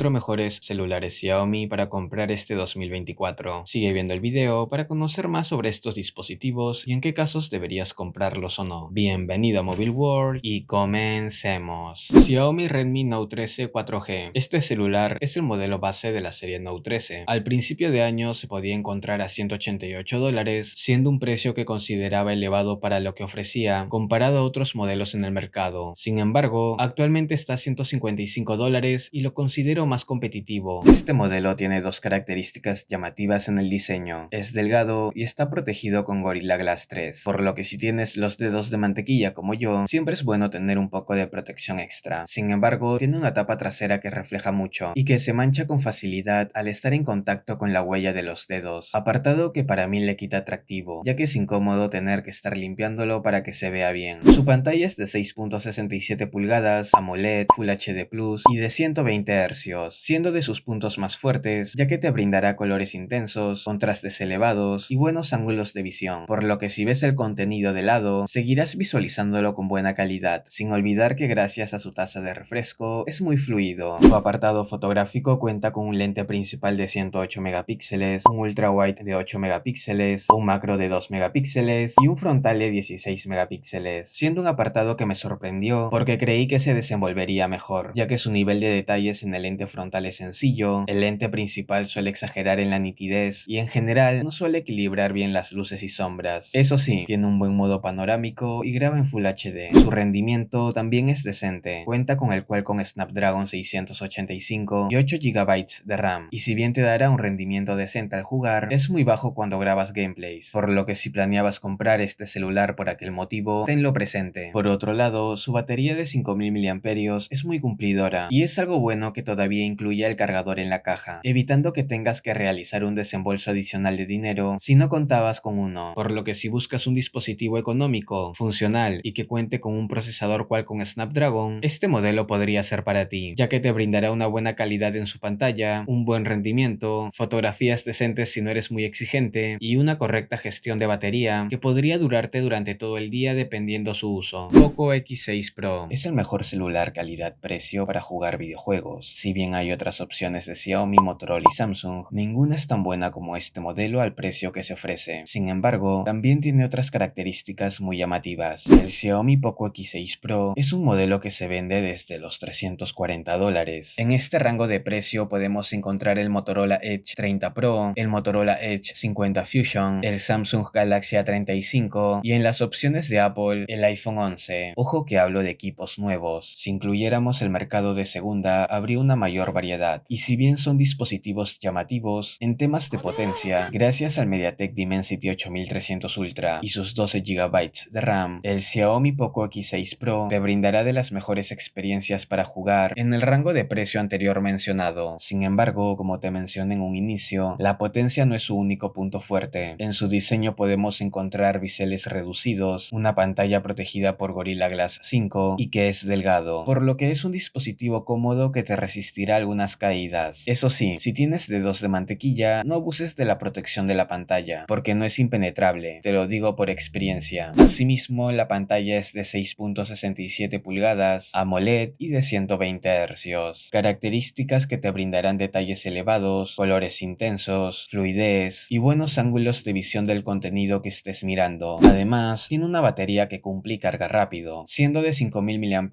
4 mejores celulares Xiaomi para comprar este 2024. Sigue viendo el video para conocer más sobre estos dispositivos y en qué casos deberías comprarlos o no. Bienvenido a Mobile World y comencemos. Xiaomi Redmi Note 13 4G. Este celular es el modelo base de la serie Note 13. Al principio de año se podía encontrar a $188, siendo un precio que consideraba elevado para lo que ofrecía comparado a otros modelos en el mercado. Sin embargo, actualmente está a $155 y lo considero más competitivo. Este modelo tiene dos características llamativas en el diseño. Es delgado y está protegido con Gorilla Glass 3, por lo que si tienes los dedos de mantequilla como yo, siempre es bueno tener un poco de protección extra. Sin embargo, tiene una tapa trasera que refleja mucho y que se mancha con facilidad al estar en contacto con la huella de los dedos, apartado que para mí le quita atractivo, ya que es incómodo tener que estar limpiándolo para que se vea bien. Su pantalla es de 6.67 pulgadas, AMOLED, Full HD Plus y de 120 Hz, siendo de sus puntos más fuertes, ya que te brindará colores intensos, contrastes elevados y buenos ángulos de visión, por lo que si ves el contenido de lado, seguirás visualizándolo con buena calidad, sin olvidar que gracias a su tasa de refresco es muy fluido. Su apartado fotográfico cuenta con un lente principal de 108 megapíxeles, un ultra wide de 8 megapíxeles, un macro de 2 megapíxeles y un frontal de 16 megapíxeles, siendo un apartado que me sorprendió porque creí que se desenvolvería mejor, ya que su nivel de detalles en el lente frontal es sencillo, el lente principal suele exagerar en la nitidez y en general no suele equilibrar bien las luces y sombras. Eso sí, tiene un buen modo panorámico y graba en Full HD. Su rendimiento también es decente, cuenta con el Qualcomm Snapdragon 685 y 8 GB de RAM, y si bien te dará un rendimiento decente al jugar, es muy bajo cuando grabas gameplays, por lo que si planeabas comprar este celular por aquel motivo, tenlo presente. Por otro lado, su batería de 5000 mAh es muy cumplidora, y es algo bueno que todavía incluya el cargador en la caja, evitando que tengas que realizar un desembolso adicional de dinero si no contabas con uno, por lo que si buscas un dispositivo económico, funcional y que cuente con un procesador Qualcomm Snapdragon, este modelo podría ser para ti, ya que te brindará una buena calidad en su pantalla, un buen rendimiento, fotografías decentes si no eres muy exigente y una correcta gestión de batería que podría durarte durante todo el día dependiendo su uso. Poco X6 Pro es el mejor celular calidad-precio para jugar videojuegos. Si bien hay otras opciones de Xiaomi, Motorola y Samsung, ninguna es tan buena como este modelo al precio que se ofrece. Sin embargo, también tiene otras características muy llamativas. El Xiaomi Poco X6 Pro es un modelo que se vende desde los $340. En este rango de precio podemos encontrar el Motorola Edge 30 Pro, el Motorola Edge 50 Fusion, el Samsung Galaxy A35 y en las opciones de Apple el iPhone 11. Ojo que hablo de equipos nuevos. Si incluyéramos el mercado de segunda, habría una mayor variedad. Y si bien son dispositivos llamativos, en temas de potencia, gracias al MediaTek Dimensity 8300 Ultra y sus 12 GB de RAM, el Xiaomi Poco X6 Pro te brindará de las mejores experiencias para jugar en el rango de precio anterior mencionado. Sin embargo, como te mencioné en un inicio, la potencia no es su único punto fuerte. En su diseño podemos encontrar biseles reducidos, una pantalla protegida por Gorilla Glass 5 y que es delgado, por lo que es un dispositivo cómodo que te resistirá algunas caídas. Eso sí, si tienes dedos de mantequilla, no abuses de la protección de la pantalla, porque no es impenetrable, te lo digo por experiencia. Asimismo, la pantalla es de 6.67 pulgadas, AMOLED y de 120 Hz, características que te brindarán detalles elevados, colores intensos, fluidez y buenos ángulos de visión del contenido que estés mirando. Además, tiene una batería que cumple y carga rápido, siendo de 5000 mAh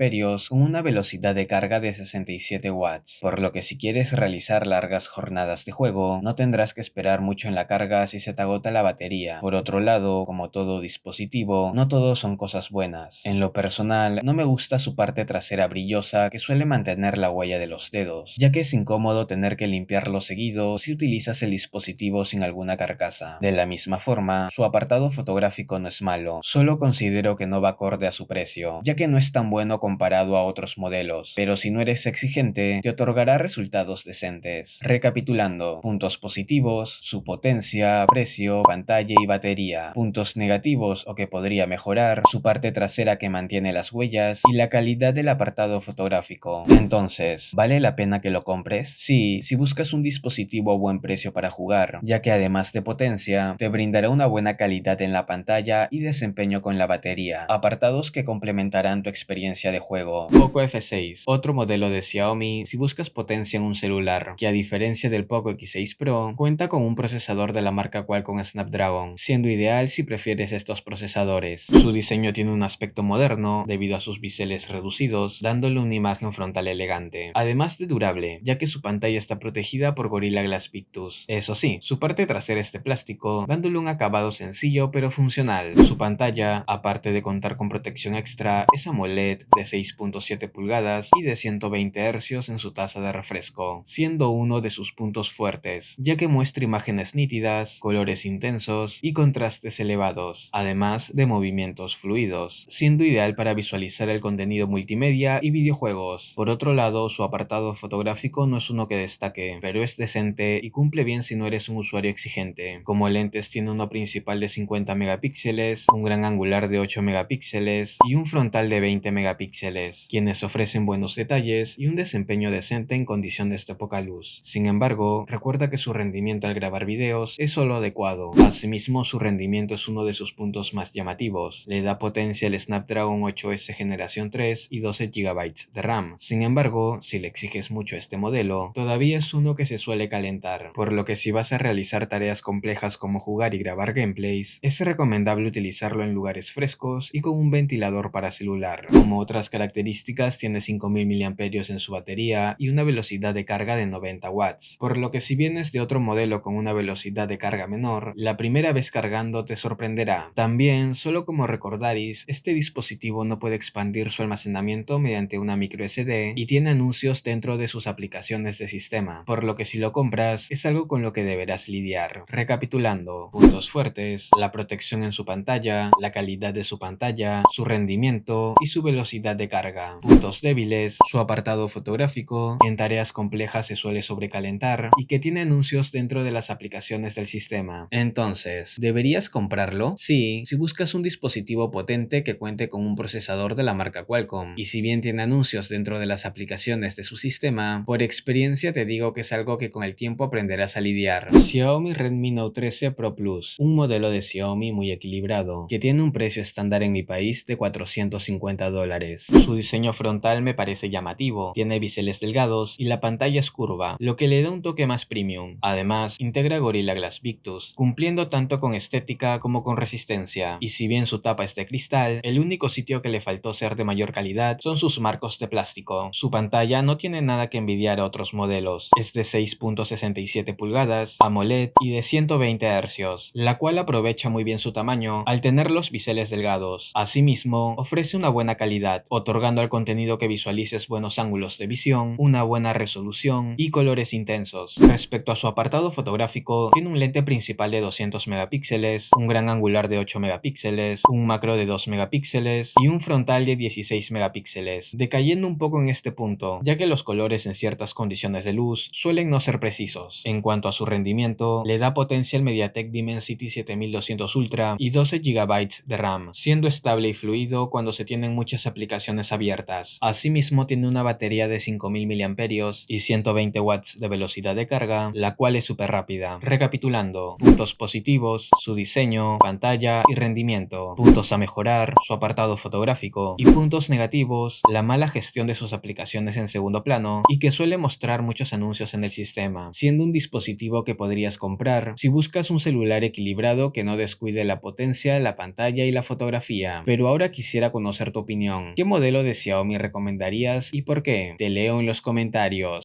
con una velocidad de carga de 67 watts, por lo que si quieres realizar largas jornadas de juego, no tendrás que esperar mucho en la carga si se te agota la batería. Por otro lado, como todo dispositivo, no todo son cosas buenas. En lo personal, no me gusta su parte trasera brillosa que suele mantener la huella de los dedos, ya que es incómodo tener que limpiarlo seguido si utilizas el dispositivo sin alguna carcasa. De la misma forma, su apartado fotográfico no es malo, solo considero que no va acorde a su precio, ya que no es tan bueno comparado a otros modelos, pero si no eres exigente, te otorgará resultados decentes. Recapitulando, puntos positivos, su potencia, precio, pantalla y batería. Puntos negativos o que podría mejorar, su parte trasera que mantiene las huellas y la calidad del apartado fotográfico. Entonces, ¿vale la pena que lo compres? Sí, si buscas un dispositivo a buen precio para jugar, ya que además de potencia, te brindará una buena calidad en la pantalla y desempeño con la batería, apartados que complementarán tu experiencia de juego. Poco F6, otro modelo de Xiaomi si buscas buscas potencia en un celular, que a diferencia del Poco X6 Pro, cuenta con un procesador de la marca Qualcomm Snapdragon, siendo ideal si prefieres estos procesadores. Su diseño tiene un aspecto moderno debido a sus biseles reducidos, dándole una imagen frontal elegante, además de durable, ya que su pantalla está protegida por Gorilla Glass Victus. Eso sí, su parte trasera es de plástico, dándole un acabado sencillo pero funcional. Su pantalla, aparte de contar con protección extra, es AMOLED de 6.7 pulgadas y de 120 Hz en su tasa de refresco, siendo uno de sus puntos fuertes, ya que muestra imágenes nítidas, colores intensos y contrastes elevados, además de movimientos fluidos, siendo ideal para visualizar el contenido multimedia y videojuegos. Por otro lado, su apartado fotográfico no es uno que destaque, pero es decente y cumple bien si no eres un usuario exigente. Como lentes tiene uno principal de 50 megapíxeles, un gran angular de 8 megapíxeles y un frontal de 20 megapíxeles, quienes ofrecen buenos detalles y un desempeño decente en condiciones de poca luz. Sin embargo, recuerda que su rendimiento al grabar videos es solo adecuado. Asimismo, su rendimiento es uno de sus puntos más llamativos. Le da potencia el Snapdragon 8S Generación 3 y 12 GB de RAM. Sin embargo, si le exiges mucho a este modelo, todavía es uno que se suele calentar, por lo que si vas a realizar tareas complejas como jugar y grabar gameplays, es recomendable utilizarlo en lugares frescos y con un ventilador para celular. Como otras características, tiene 5000 mAh en su batería y una velocidad de carga de 90 watts, por lo que si vienes de otro modelo con una velocidad de carga menor, la primera vez cargando te sorprenderá. También, solo como recordaris, este dispositivo no puede expandir su almacenamiento mediante una micro SD y tiene anuncios dentro de sus aplicaciones de sistema, por lo que si lo compras es algo con lo que deberás lidiar. Recapitulando, puntos fuertes: la protección en su pantalla, la calidad de su pantalla, su rendimiento y su velocidad de carga. Puntos débiles: su apartado fotográfico, que en tareas complejas se suele sobrecalentar y que tiene anuncios dentro de las aplicaciones del sistema. Entonces, ¿deberías comprarlo? Sí, si buscas un dispositivo potente que cuente con un procesador de la marca Qualcomm, y si bien tiene anuncios dentro de las aplicaciones de su sistema, por experiencia te digo que es algo que con el tiempo aprenderás a lidiar. Xiaomi Redmi Note 13 Pro Plus, un modelo de Xiaomi muy equilibrado, que tiene un precio estándar en mi país de $450. Su diseño frontal me parece llamativo, tiene biseles delgados y la pantalla es curva, lo que le da un toque más premium. Además, integra Gorilla Glass Victus, cumpliendo tanto con estética como con resistencia. Y si bien su tapa es de cristal, el único sitio que le faltó ser de mayor calidad son sus marcos de plástico. Su pantalla no tiene nada que envidiar a otros modelos, es de 6.67 pulgadas, AMOLED y de 120 Hz, la cual aprovecha muy bien su tamaño al tener los biseles delgados. Asimismo, ofrece una buena calidad, otorgando al contenido que visualices buenos ángulos de visión, una buena resolución y colores intensos. Respecto a su apartado fotográfico, tiene un lente principal de 200 megapíxeles, un gran angular de 8 megapíxeles, un macro de 2 megapíxeles y un frontal de 16 megapíxeles, decayendo un poco en este punto, ya que los colores en ciertas condiciones de luz suelen no ser precisos. En cuanto a su rendimiento, le da potencia el MediaTek Dimensity 7200 Ultra y 12 GB de RAM, siendo estable y fluido cuando se tienen muchas aplicaciones abiertas. Asimismo, tiene una batería de 5000 mAh y 120 watts de velocidad de carga, la cual es súper rápida. Recapitulando, puntos positivos: su diseño, pantalla y rendimiento. Puntos a mejorar: su apartado fotográfico. Y puntos negativos: la mala gestión de sus aplicaciones en segundo plano y que suele mostrar muchos anuncios en el sistema, siendo un dispositivo que podrías comprar si buscas un celular equilibrado que no descuide la potencia, la pantalla y la fotografía. Pero ahora quisiera conocer tu opinión. ¿Qué modelo de Xiaomi recomendarías y por qué? Te leo en los comentarios.